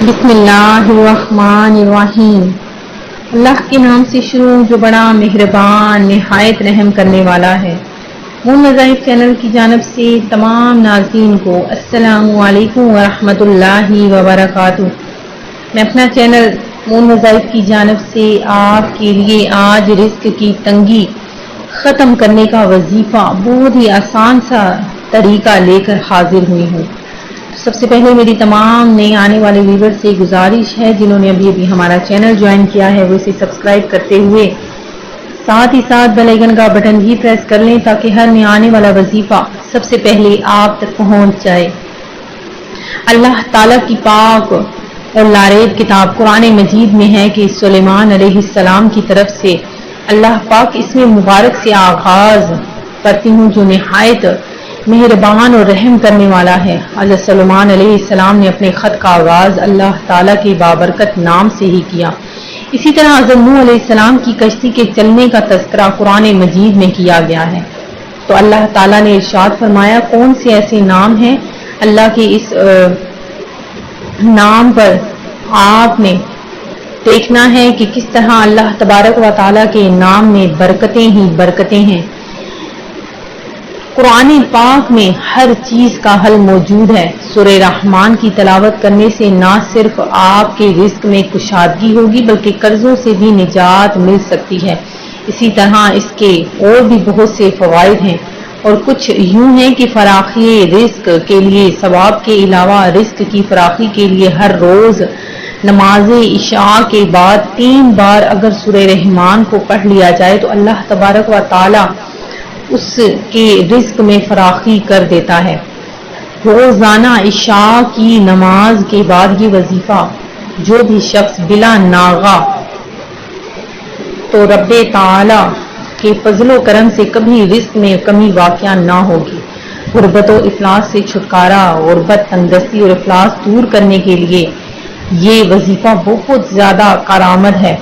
बिस्मिल्लाहिर्रहमानिर्रहीम। अल्लाह के नाम से शुरू जो बड़ा मेहरबान निहायत रहम करने वाला है। मून वज़ाइफ चैनल की जानब से तमाम नाज़रीन को अस्सलामु अलैकुम व रहमतुल्लाहि व बरकातुहू। मैं अपना चैनल मून वज़ाइफ की जानब से आपके लिए आज रिस्क की तंगी ख़त्म करने का वजीफ़ा बहुत ही आसान सा तरीका लेकर हाजिर हुई हूँ। सबसे पहले मेरी तमाम नए आने वाले व्यूअर्स से गुजारिश है, जिन्होंने अभी हमारा चैनल ज्वाइन किया है वो इसे सब्सक्राइब करते हुए साथ ही साथ बेल आइकन का बटन भी प्रेस कर लें ताकि हर नया आने वाला वजीफा सबसे पहले आप तक पहुंच जाए। अल्लाह ताला की पाक और लारेब किताब कुरान मजीद में है कि सुलेमान अलैहिस्सलाम की तरफ से अल्लाह पाक इसमें मुबारक से आगाज करती हूँ जो निहायत मेहरबान और रहम करने वाला है। हज़रत सुलेमान अलैहिस्सलाम ने अपने खत का आगाज अल्लाह ताला के बाबरकत नाम से ही किया। इसी तरह हज़रत नूह अलैहिस्सलाम की कश्ती के चलने का तज़किरा कुरान मजीद में किया गया है। तो अल्लाह ताला ने इरशाद फरमाया, कौन से ऐसे नाम हैं अल्लाह के इस नाम पर आपने देखना है कि किस तरह अल्लाह तबारक व तआला के नाम में बरकतें ही बरकतें हैं। कुरान पाक में हर चीज का हल मौजूद है। सूरह रहमान की तलावत करने से ना सिर्फ आपके रिस्क में कुशादगी होगी बल्कि कर्जों से भी निजात मिल सकती है। इसी तरह इसके और भी बहुत से फवाइद हैं और कुछ यूं हैं कि फराखी रिस्क के लिए सवाब के अलावा रिस्क की फराखी के लिए हर रोज नमाज इशा के बाद 3 बार अगर सूरह रहमान को पढ़ लिया जाए तो अल्लाह तबारक व तआला उसके रिस्क में फराखी कर देता है। रोजाना इशा की नमाज के बाद ये वजीफा जो भी शख्स बिला नागा तो रब्बे ताला के फजलो करम से कभी रिस्क में कमी वाक़या ना होगी। गुर्बत और इफलास से छुटकारा, गुर्बत, तंगदस्ती और इफलास दूर करने के लिए ये वजीफा बहुत ज्यादा कारामद है।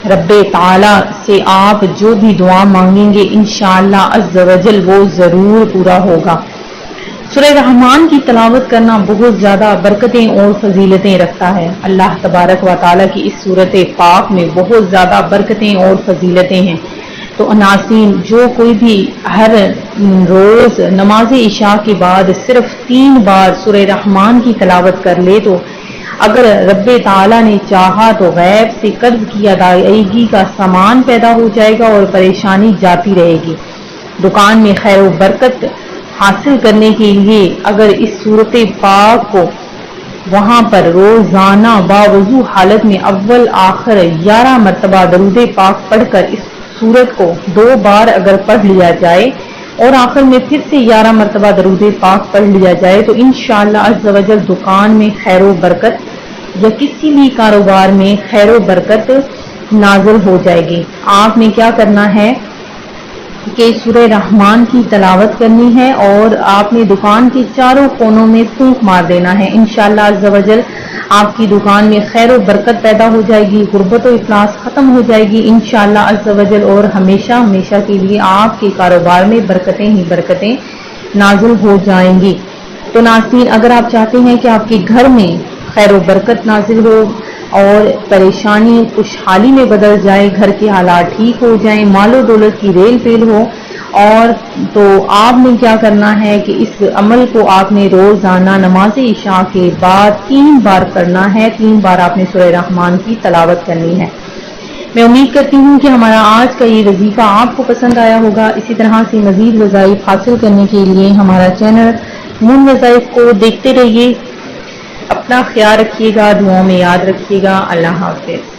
रब्बे ताला से आप जो भी दुआ मांगेंगे इंशाअल्लाह अज़्ज़ व जल वो जरूर पूरा होगा। सूरह रहमान की तलावत करना बहुत ज्यादा बरकतें और फजीलतें रखता है। अल्लाह तबारक व तआला की इस सूरत पाक में बहुत ज्यादा बरकतें और फजीलतें हैं। तो नाज़रीन, जो कोई भी हर रोज नमाज इशा के बाद सिर्फ 3 बार सूरह रहमान की तलावत कर ले तो अगर रब्बे ताला ने चाहा तो गैब से कर्ज की अदायगी का सामान पैदा हो जाएगा और परेशानी जाती रहेगी। दुकान में खैर व बरकत हासिल करने के लिए अगर इस सूरत पाक को वहां पर रोजाना बावजू हालत में अव्वल आखिर 11 मरतबा दरूद पाक पढ़कर इस सूरत को 2 बार अगर पढ़ लिया जाए और आखिर में फिर से 11 मरतबा दरूद पाक पढ़ लिया जाए तो इंशाअल्लाह अज़्ज़ व जल दुकान में खैर व बरकत या किसी भी कारोबार में खैर व बरकत नाज़िल हो जाएगी। आपने क्या करना है कि सूरह रहमान की तलावत करनी है और आपने दुकान के चारों कोनों में फूंक मार देना है। इंशाअल्लाह अज़्ज़ व जल आपकी दुकान में खैर व बरकत पैदा हो जाएगी, गुर्बत और इफलास खत्म हो जाएगी इंशाअल्लाह अज़्ज़ व जल, और हमेशा हमेशा के लिए आपके कारोबार में बरकतें ही बरकतें नाज़िल हो जाएंगी। तो नाज़रीन, अगर आप चाहते हैं कि आपके घर में खैर व बरकत नाज़िल हो और परेशानी खुशहाली में बदल जाए, घर के हालात ठीक हो जाएं, मालो दौलत की रेल पेल हो, और तो आपने क्या करना है कि इस अमल को आपने रोजाना नमाज इशा के बाद 3 बार करना है। 3 बार आपने सूरह रहमान की तलावत करनी है। मैं उम्मीद करती हूँ कि हमारा आज का ये वजीफा आपको पसंद आया होगा। इसी तरह से मजीद वज़ाइफ हासिल करने के लिए हमारा चैनल मून वज़ाइफ को देखते रहिए। अपना ख्याल रखिएगा, दुआओं में याद रखिएगा। अल्लाह हाफ़िज़।